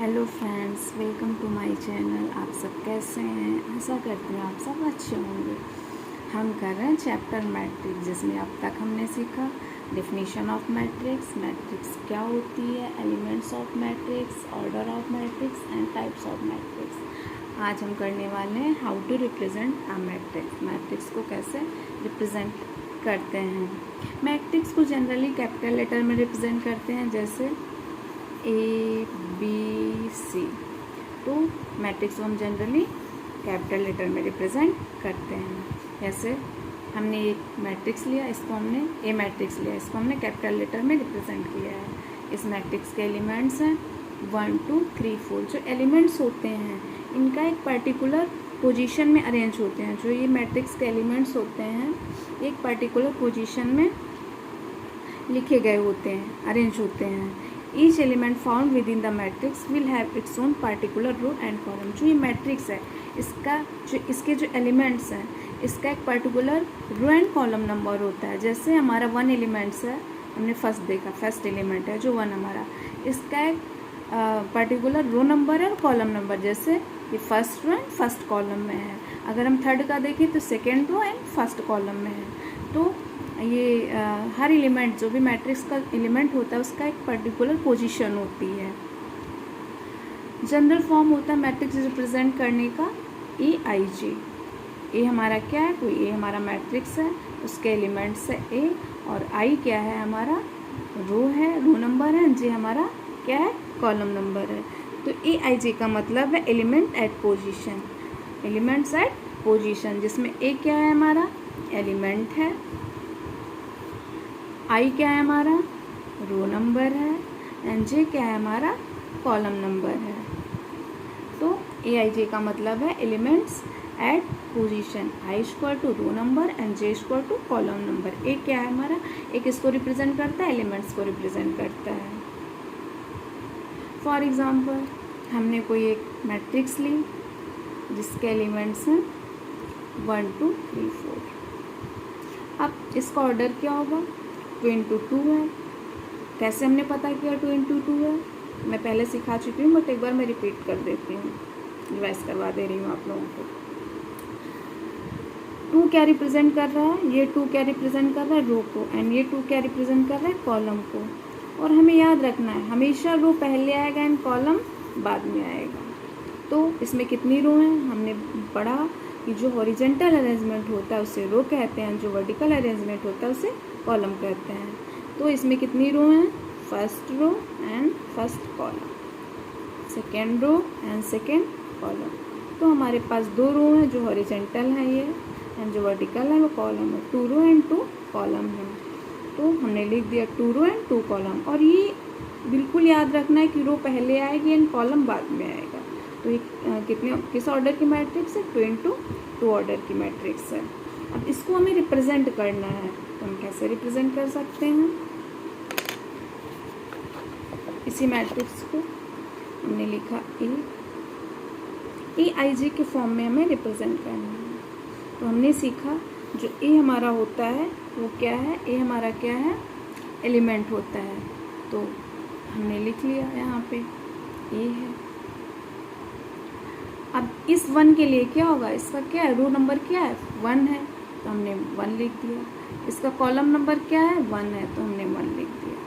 Hello friends, welcome to my channel. आप सब कैसे हैं? आशा करती हूँ आप सब अच्छे होंगे। हम कर रहे हैं चैप्टर मैट्रिक्स, जिसमें अब तक हमने सीखा डेफिनेशन ऑफ मैट्रिक्स, मैट्रिक्स क्या होती है, elements of matrix, order of matrix and types of matrix. आज हम करने वाले हैं how to represent a matrix, matrix को कैसे रिप्रेजेंट करते हैं। मैट्रिक्स को जनरली कैपिटल लेटर में रिप्रेजेंट करते हैं, जैसे ABC। तो मैट्रिक्स को हम जनरली कैपिटल लेटर में रिप्रेजेंट करते हैं। जैसे हमने एक मैट्रिक्स लिया, इसको हमने ए मैट्रिक्स लिया, इसको हमने कैपिटल लेटर में रिप्रेजेंट किया है। इस मैट्रिक्स के एलिमेंट्स हैं 1 2 3 4। जो एलिमेंट्स होते हैं इनका एक पर्टिकुलर पोजीशन में अरेंज होते हैं। जो ये मैट्रिक्स के एलिमेंट्स होते हैं एक पर्टिकुलर पोजीशन में लिखे गए होते हैं, अरेंज होते हैं। Each element found within the matrix will have its own particular row and column. जो ये मैट्रिक्स है इसके जो एलिमेंट्स हैं इसका एक particular row and column number होता है। जैसे हमारा 1 एलिमेंट्स है, हमने फर्स्ट देखा, फर्स्ट एलिमेंट है जो 1 हमारा, इसका एक पर्टिकुलर रो नंबर है और कॉलम नंबर। जैसे ये first row and first column में है। अगर हम थर्ड का देखें तो second row and first column में है। तो ये हर एलिमेंट, जो भी मैट्रिक्स का एलिमेंट होता है उसका एक पर्टिकुलर पोजीशन होती है। जनरल फॉर्म होता है मैट्रिक्स रिप्रेजेंट करने का EIJ। ए हमारा क्या है, कोई ए हमारा मैट्रिक्स है, उसके एलिमेंट्स है ए, और आई क्या है, हमारा रो है, रो नंबर है, जे हमारा क्या है, कॉलम नंबर है। तो EIJ का मतलब है element at position, elements at position, जिसमें ए क्या है, हमारा एलिमेंट है, आई क्या है, हमारा रो नंबर है, एंड जे क्या है, हमारा कॉलम नंबर है। तो EIJ का मतलब है elements at position, I equal to row number and J equal to column number. A क्या है हमारा, एक इसको रिप्रेजेंट करता है, एलिमेंट्स को रिप्रेजेंट करता है। फॉर एग्जाम्पल हमने कोई एक मैट्रिक्स ली जिसके एलिमेंट्स हैं 1 2 3 4। अब इसका ऑर्डर क्या होगा, 2 into 2 है। कैसे हमने पता किया 2 into 2 है, मैं पहले सिखा चुकी हूँ, बट एक बार मैं रिपीट कर देती हूँ, रिवाइज करवा दे रही हूँ आप लोगों को। 2 क्या रिप्रेजेंट कर रहा है, ये 2 क्या रिप्रेजेंट कर रहा है, रो को, एंड ये 2 क्या रिप्रेजेंट कर रहा है, कॉलम को। और हमें याद रखना है हमेशा रो पहले आएगा एंड कॉलम बाद में आएगा। तो इसमें कितनी रो हैं, हमने पढ़ा कि जो हॉरिजेंटल अरेंजमेंट होता है उसे रो कहते हैं, जो वर्टिकल अरेंजमेंट होता है उसे कॉलम कहते हैं। तो इसमें कितनी रो हैं, first row and first column, second row and second column. तो हमारे पास 2 रो हैं जो हॉरिजेंटल है ये, एंड जो वर्टिकल है वो कॉलम है। 2 रो एंड 2 कॉलम है। तो हमने लिख दिया 2 रो एंड 2 कॉलम। और ये बिल्कुल याद रखना है कि रो पहले आएगी एंड कॉलम बाद में आएगा। तो ये किस ऑर्डर की मैट्रिक्स है, 2 into 2 ऑर्डर की मैट्रिक्स है। अब इसको हमें रिप्रेजेंट करना है, तो हम कैसे रिप्रेजेंट कर सकते हैं, इसी मैट्रिक्स को हमने लिखा EIJ के फॉर्म में हमें रिप्रेजेंट करना है। तो हमने सीखा जो ए हमारा होता है वो क्या है, ए हमारा क्या है, एलिमेंट होता है। तो हमने लिख लिया यहाँ पे ए है। अब इस 1 के लिए क्या होगा, इसका क्या है, रो नंबर क्या है, 1 है, तो हमने 1 लिख दिया। इसका कॉलम नंबर क्या है, 1 है, तो हमने 1 लिख दिया।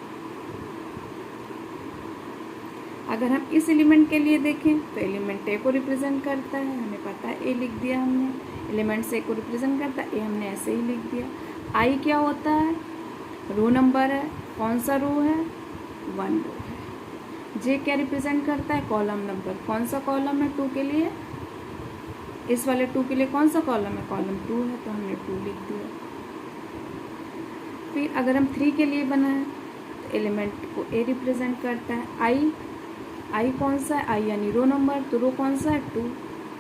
अगर हम इस एलिमेंट के लिए देखें तो एलिमेंट ए को रिप्रेजेंट करता है, हमें पता है, ए लिख दिया हमने। एलिमेंट ए को रिप्रेजेंट करता है, ए हमने ऐसे ही लिख दिया। आई क्या होता है, रो नंबर है, कौन सा रो है, 1 रो है। जे क्या रिप्रेजेंट करता है, कॉलम नंबर, कौन सा कॉलम है 2 के लिए, इस वाले 2 के लिए कौन सा कॉलम है, कॉलम 2 है, तो हमने 2 लिख दिया। फिर अगर हम 3 के लिए बनाएं तो एलिमेंट को ए रिप्रेजेंट करता है। आई कौन सा है, आई यानी रो नंबर, तो रो कौन सा है, 2,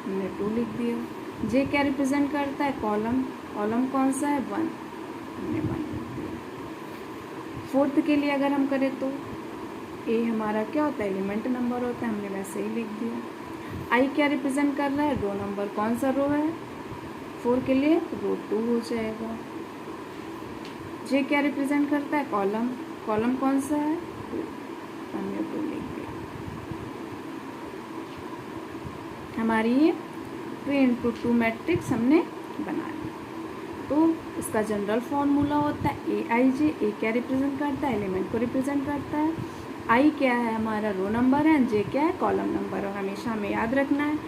हमने 2 लिख दिया। जे क्या रिप्रेजेंट करता है, कॉलम, कॉलम कौन सा है, 1, हमने 1 लिख दिया। 4th के लिए अगर हम करें तो ए हमारा क्या होता है, एलिमेंट नंबर होता है, हमने वैसे ही लिख दिया। आई क्या रिप्रेजेंट कर रहा है, रो नंबर, कौन सा रो है, 4 के लिए रो 2 हो जाएगा। जे क्या रिप्रेजेंट करता है, कॉलम, कॉलम कौन सा है, 2, हमने 2 लिख दिया। हमारी ये 3 × 2 मैट्रिक्स हमने बना ली। तो इसका जनरल फॉर्मूला होता है AIJ। ए क्या रिप्रेजेंट करता है? एलिमेंट को रिप्रेजेंट करता है। आई क्या है? हमारा रो नंबर है। जे क्या है? Column number. और हमेशा हमें याद रखना है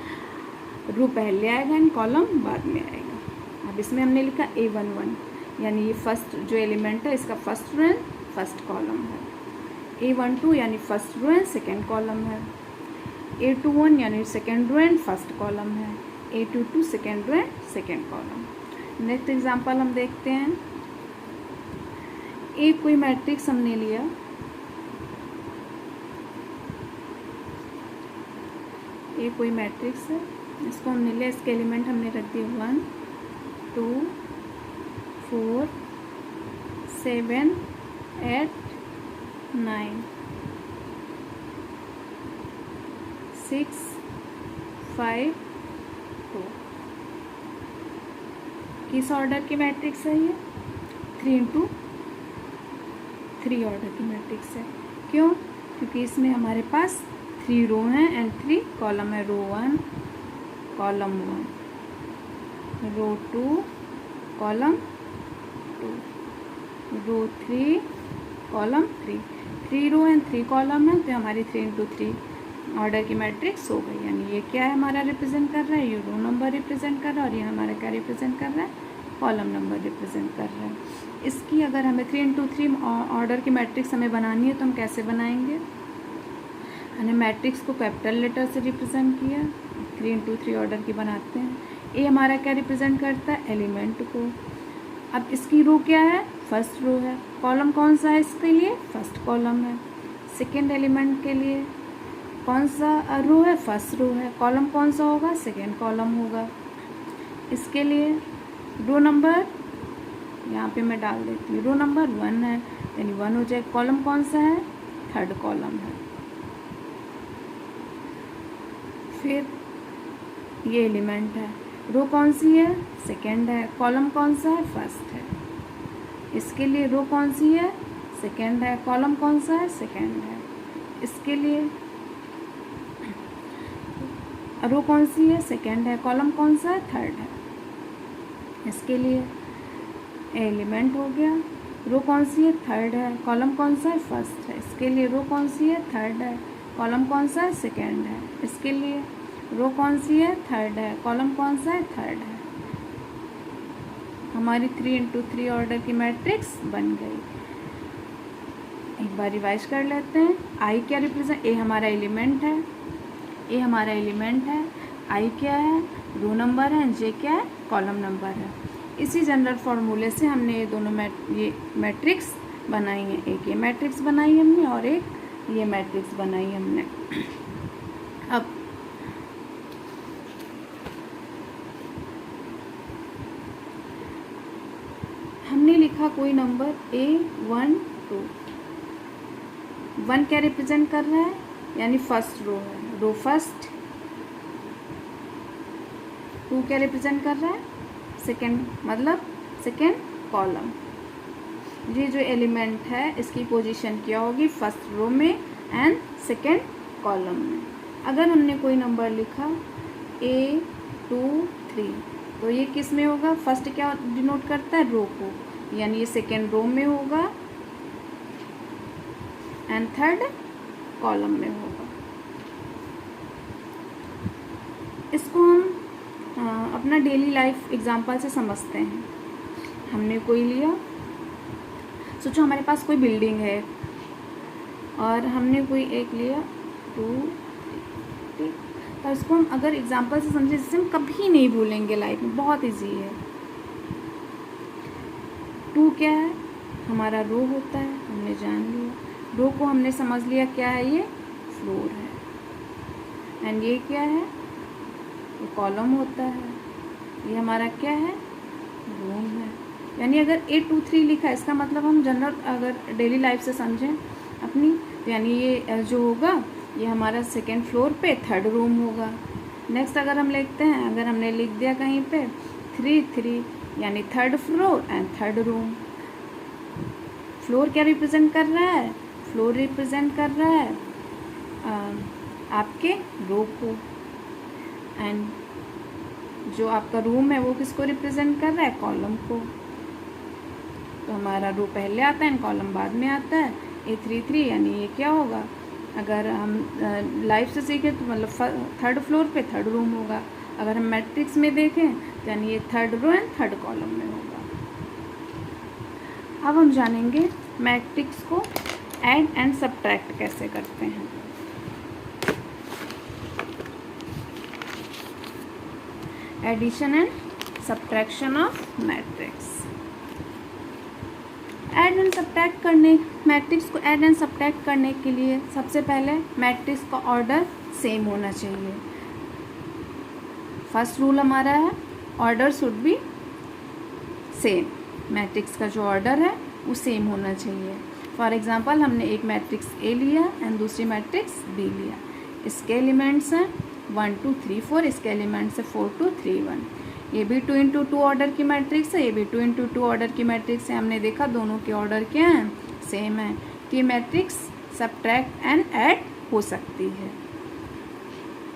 रो पहले आएगा एंड कॉलम बाद में आएगा। अब इसमें हमने लिखा A11, यानी ये फर्स्ट जो एलिमेंट है इसका first row and first column है। A12 यानी first row and second column है। A21 यानी second row and first column है। A22 second row and second column. Next example हम देखते हैं। एक कोई मैट्रिक्स हमने लिया, एक कोई मैट्रिक्स है, इसको हमने लिया, इसके एलिमेंट हमने रख दिए 1 2 4 7 8 9 6 5 2। किस ऑर्डर की मैट्रिक्स है ये? 3 × 3 ऑर्डर की मैट्रिक्स है। क्यों? क्योंकि इसमें हमारे पास 3 रो हैं एंड 3 कॉलम है। Row 1 column 1, row 2 column 2, row 3 column 3। 3 row and 3 column है तो हमारी 3 × 3 ऑर्डर की मैट्रिक्स हो गई। यानी ये क्या है हमारा रिप्रेजेंट कर रहा है? ये रो नंबर रिप्रेजेंट कर रहा है और ये हमारा क्या रिप्रेजेंट कर रहा है? कॉलम नंबर रिप्रेजेंट कर रहा है। इसकी अगर हमें 3 × 3 ऑर्डर की मैट्रिक्स हमें बनानी है तो हम कैसे बनाएंगे? हमने मैट्रिक्स को कैपिटल लेटर से रिप्रेजेंट किया, 3 × 3 ऑर्डर की बनाते हैं। ए हमारा क्या रिप्रेजेंट करता है? एलिमेंट को। अब इसकी रो क्या है? फर्स्ट रो है। कॉलम कौन सा है इसके लिए? फर्स्ट कॉलम है। सेकेंड एलिमेंट के लिए कौन सा रो है? फर्स्ट रो है। कॉलम कौन सा होगा? सेकेंड कॉलम होगा। इसके लिए रो नंबर यहाँ पे मैं डाल देती हूँ, रो नंबर 1 है यानी 1 हो जाए। कॉलम कौन सा है? थर्ड कॉलम है। फिर ये एलिमेंट है, रो कौन सी है? सेकेंड है। कॉलम कौन सा है? फर्स्ट है। इसके लिए रो कौन सी है? सेकेंड है। कॉलम कौन सा है? सेकेंड है। इसके लिए रो कौन सी है? सेकेंड है। कॉलम कौन सा है? थर्ड है। इसके लिए एलिमेंट हो गया, रो कौन सी है? थर्ड है। कॉलम कौन सा है? फर्स्ट है। इसके लिए रो कौन सी है? थर्ड है। कॉलम कौन सा है? सेकेंड है। इसके लिए रो कौन सी है? थर्ड है। कॉलम कौन सा है? थर्ड है। हमारी 3 × 3 ऑर्डर की मैट्रिक्स बन गई। एक बार रिवाइज कर लेते हैं। आई क्या रिप्रेजेंट? ए हमारा एलिमेंट है, ए हमारा एलिमेंट है। आई क्या है? रो नंबर है। जे क्या है? कॉलम नंबर है। इसी जनरल फार्मूले से हमने ये दोनों ये मैट्रिक्स बनाई है। एक ये मैट्रिक्स बनाई हमने और एक ये मैट्रिक्स बनाई हमने। अब हमने लिखा कोई नंबर A1 2। 1 क्या रिप्रेजेंट कर रहा है? यानी फर्स्ट रो है, रो फर्स्ट। 2 क्या रिप्रेजेंट कर रहा है? सेकेंड, मतलब सेकेंड कॉलम। ये जो एलिमेंट है इसकी पोजीशन क्या होगी? फर्स्ट रो में एंड सेकेंड कॉलम में। अगर हमने कोई नंबर लिखा A2 3 तो ये किस में होगा? फर्स्ट क्या डिनोट करता है? रो को, यानी ये सेकेंड रो में होगा एंड थर्ड कॉलम में होगा। इसको हम अपना डेली लाइफ एग्जांपल से समझते हैं। हमने कोई लिया, सोचो हमारे पास कोई बिल्डिंग है और हमने कोई एक लिया 2 3, तो इसको हम अगर एग्जांपल से समझे जिससे हम कभी नहीं भूलेंगे लाइफ में, बहुत इजी है। 2 क्या है? हमारा रो होता है, हमने जान लिया। रो को हमने समझ लिया क्या है? ये फ्लोर है। एंड ये क्या है? ये कॉलम होता है। ये हमारा क्या है? रूम है। यानी अगर A2 3 लिखा है इसका मतलब हम जनरल अगर डेली लाइफ से समझें अपनी, तो यानी ये जो होगा ये हमारा सेकेंड फ्लोर पे थर्ड रूम होगा। नेक्स्ट अगर हम लिखते हैं, अगर हमने लिख दिया कहीं पे 3 3 यानी third floor and third room. Floor क्या रिप्रेजेंट कर रहा है? फ्लोर रिप्रेजेंट कर रहा है आपके रो को। एंड जो आपका रूम है वो किसको रिप्रेजेंट कर रहा है, कॉलम को। तो हमारा रो पहले आता है एंड कॉलम बाद में आता है। A33 यानी ये क्या होगा, अगर हम लाइफ से सीखें तो मतलब थर्ड फ्लोर पे थर्ड रूम होगा। अगर हम मैट्रिक्स में देखें तो यानी ये third row and third column में होगा। अब हम जानेंगे मैट्रिक्स को ऐड एंड सब्ट्रैक्ट कैसे करते हैं। Addition and subtraction of matrix. Add and subtract करने, मैट्रिक्स को ऐड एंड सब्ट्रैक्ट करने के लिए सबसे पहले मैट्रिक्स का ऑर्डर सेम होना चाहिए। फर्स्ट रूल हमारा है order should be same. Matrix का जो ऑर्डर है वो सेम होना चाहिए। फॉर एग्जांपल हमने एक मैट्रिक्स ए लिया एंड दूसरी मैट्रिक्स बी लिया। इसके एलिमेंट्स हैं 1 2 3 4, इसके एलिमेंट्स है 4 2 3 1। ये भी 2 इंटू 2 ऑर्डर की मैट्रिक्स है, ये भी 2 इंटू 2 ऑर्डर की मैट्रिक्स है। हमने देखा दोनों के ऑर्डर क्या हैं, सेम है। तो ये मैट्रिक्स सब्ट्रैक्ट एंड ऐड हो सकती है।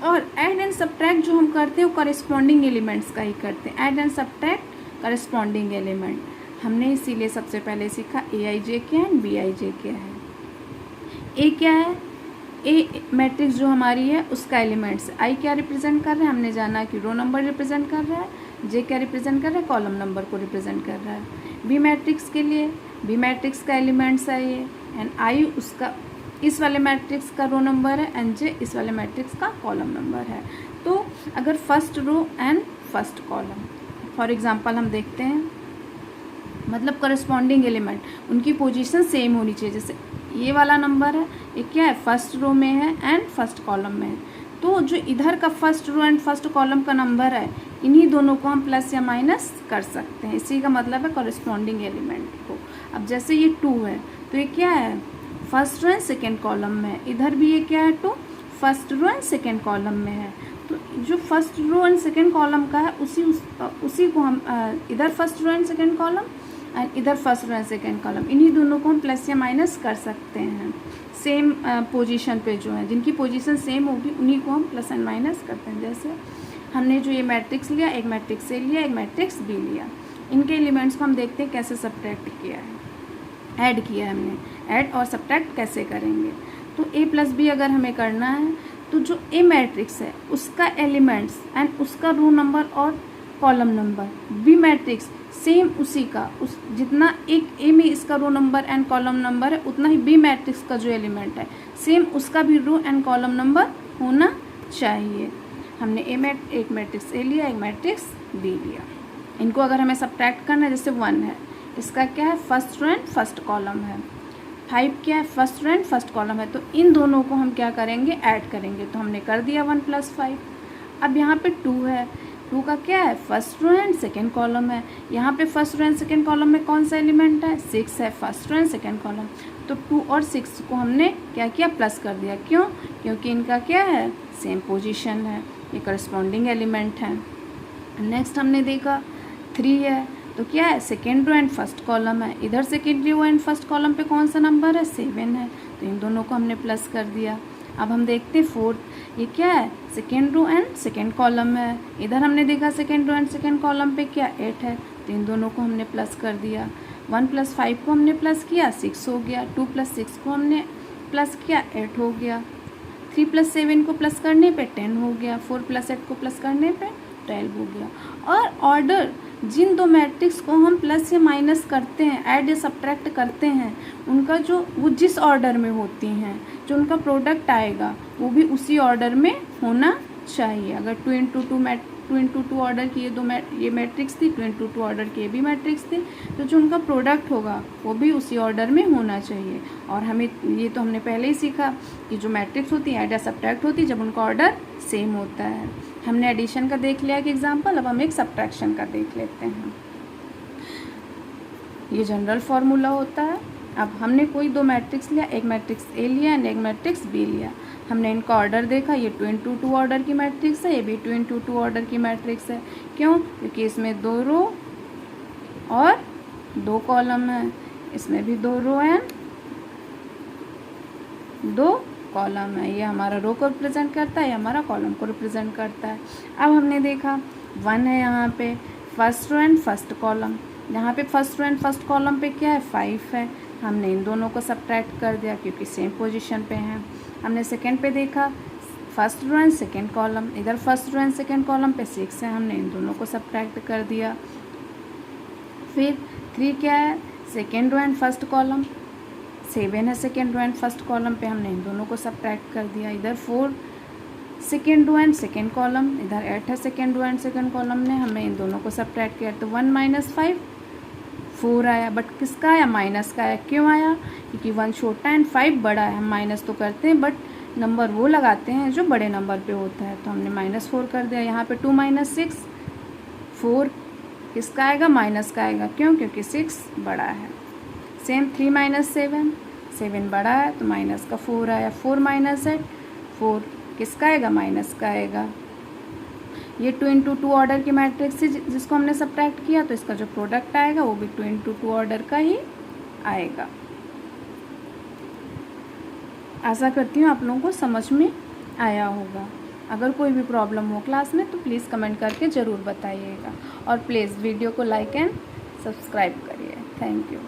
और ऐड एंड सब्ट्रैक्ट जो हम करते हैं वो कॉरेस्पॉन्डिंग एलिमेंट्स का ही करते हैं। Add and subtract corresponding element हमने इसीलिए सबसे पहले सीखा AIJ क्या है, BIJ क्या है। ए क्या है, ए मैट्रिक्स जो हमारी है उसका एलिमेंट्स। आई क्या रिप्रेजेंट कर रहा है, हमने जाना कि रो नंबर रिप्रेजेंट कर रहा है। जे क्या रिप्रेजेंट कर रहा है, कॉलम नंबर को रिप्रेजेंट कर रहा है। बी मैट्रिक्स के लिए बी मैट्रिक्स का एलिमेंट्स है ये, एंड आई उसका इस वाले मैट्रिक्स का रो नंबर है, एंड जे इस वाले मैट्रिक्स का कॉलम नंबर है। तो अगर first row and first column for example हम देखते हैं, मतलब करस्पॉन्डिंग एलिमेंट उनकी पोजीशन सेम होनी चाहिए। जैसे ये वाला नंबर है, ये क्या है, फर्स्ट रो में है एंड फर्स्ट कॉलम में है। तो जो इधर का first row and first column का नंबर है, इन्हीं दोनों को हम प्लस या माइनस कर सकते हैं। इसी का मतलब है करस्पॉन्डिंग एलिमेंट को। अब जैसे ये 2 है तो ये क्या है, first row and second column में है। इधर भी ये क्या है, 2 first row and second column में है। तो जो first row and second column का है उसी को हम इधर first row and second column and इधर first row and second column, इन्हीं दोनों को हम प्लस या माइनस कर सकते हैं। सेम पोजीशन पे जो है, जिनकी पोजीशन सेम होगी उन्हीं को हम प्लस एंड माइनस करते हैं। जैसे हमने जो ये मैट्रिक्स लिया, एक मैट्रिक्स ए लिया, एक मैट्रिक्स बी लिया, इनके एलिमेंट्स को हम देखते हैं कैसे सब्ट्रैक्ट किया है, ऐड किया है हमने। ऐड और सब्ट्रैक्ट कैसे करेंगे, तो ए प्लस बी अगर हमें करना है तो जो ए मैट्रिक्स है उसका एलिमेंट्स एंड उसका रो नंबर और column number, B matrix same उसी का, उस जितना एक ए में इसका row number and column number है उतना ही बी मैट्रिक्स का जो एलिमेंट है सेम उसका भी रो एंड कॉलम नंबर होना चाहिए। हमने एक मैट्रिक्स ए लिया, एक मैट्रिक्स बी लिया। इनको अगर हमें सब्ट्रैक्ट करना है, जैसे 1 है, इसका क्या है, first row and first column है। 5 क्या है, first row and first column है। तो इन दोनों को हम क्या करेंगे, ऐड करेंगे। तो हमने कर दिया 1 + 5। अब यहाँ पे 2 है, 2 का क्या है, first row and second column है। यहाँ पे first row and second column में कौन सा एलिमेंट है, 6 है, first row and second column. तो 2 और 6 को हमने क्या किया, प्लस कर दिया। क्यों, क्योंकि इनका क्या है, सेम पोजीशन है, ये करस्पॉन्डिंग एलिमेंट है। नेक्स्ट हमने देखा 3 है, तो क्या है, second row and first column है। इधर second row and first column पे कौन सा नंबर है, 7 है। तो इन दोनों को हमने प्लस कर दिया। अब हम देखते हैं 4, ये क्या है, second row and second column है। इधर हमने देखा second row and second column पे क्या, 8 है। तो इन दोनों को हमने प्लस कर दिया। 1 + 5 को हमने प्लस किया, 6 हो गया। 2 + 6 को हमने प्लस किया, 8 हो गया। 3 + 7 को प्लस करने पे 10 हो गया। 4 + 8 को प्लस करने पे 12 हो गया। और ऑर्डर, जिन दो मैट्रिक्स को हम प्लस या माइनस करते हैं, ऐड या सब्ट्रैक्ट करते हैं, उनका जो वो जिस ऑर्डर में होती हैं, जो उनका प्रोडक्ट आएगा वो भी उसी ऑर्डर में होना चाहिए। अगर 2 इंटू 2 ऑर्डर की ये मैट्रिक्स थी, 2 इंटू 2 ऑर्डर की ये भी मैट्रिक्स थी, तो जो उनका प्रोडक्ट होगा वो भी उसी ऑर्डर में होना चाहिए। और हमें ये तो हमने पहले ही सीखा कि जो मैट्रिक्स होती है ऐड या सब्ट्रैक्ट होती है जब उनका ऑर्डर सेम होता है। हमने एडिशन का देख लिया एक एग्जाम्पल, अब हम एक सब्ट्रैक्शन का देख लेते हैं। ये जनरल फार्मूला होता है। अब हमने कोई 2 मैट्रिक्स लिया, एक मैट्रिक्स ए लिया एंड एक मैट्रिक्स बी लिया। हमने इनका ऑर्डर देखा, ये 2 इंटू 2 ऑर्डर की मैट्रिक्स है, ये भी 2 इंटू 2 ऑर्डर की मैट्रिक्स है। क्यों, क्योंकि इसमें 2 रो और 2 कॉलम है, इसमें भी 2 रो एंड 2 कॉलम है, ये हमारा रो को रिप्रेजेंट करता है, ये हमारा कॉलम को रिप्रेजेंट करता है। अब हमने देखा 1 है यहाँ पे first row and first column, यहाँ पे first row and first column पे क्या है 5 है, हमने इन दोनों को सब्ट्रैक्ट कर दिया क्योंकि सेम पोजीशन पे हैं। हमने सेकंड पे देखा first row and second column, इधर first row and second column पे 6 है, हमने इन दोनों को सब्ट्रैक्ट कर दिया। फिर 3 क्या है second row and first column, 7 है second row and first column पे, हमने इन दोनों को सब्ट्रैक्ट कर दिया। इधर 4 second row and second column, इधर 8 है second row and second column ने, हमने इन दोनों को सब्ट्रैक्ट किया तो 1 - 5 4 आया। बट किसका आया माइनस का आया, क्यों आया क्योंकि 1 छोटा एंड 5 बड़ा है। हम माइनस तो करते हैं बट नंबर वो लगाते हैं जो बड़े नंबर पे होता है, तो हमने -4 कर दिया। यहाँ पे 2 - 6 4 किसका आएगा माइनस का आएगा, क्यों क्योंकि 6 बड़ा है। सेम 3 - 7 7 बड़ा है तो माइनस का 4 आया। 4 - 8 4 किसका आएगा माइनस का आएगा। ये 2 × 2 ऑर्डर की मैट्रिक्स से जिसको हमने सब्ट्रैक्ट किया तो इसका जो प्रोडक्ट आएगा वो भी 2 × 2 ऑर्डर का ही आएगा। आशा करती हूँ आप लोगों को समझ में आया होगा। अगर कोई भी प्रॉब्लम हो क्लास में तो प्लीज़ कमेंट करके ज़रूर बताइएगा और प्लीज़ वीडियो को लाइक एंड सब्सक्राइब करिए। Thank you.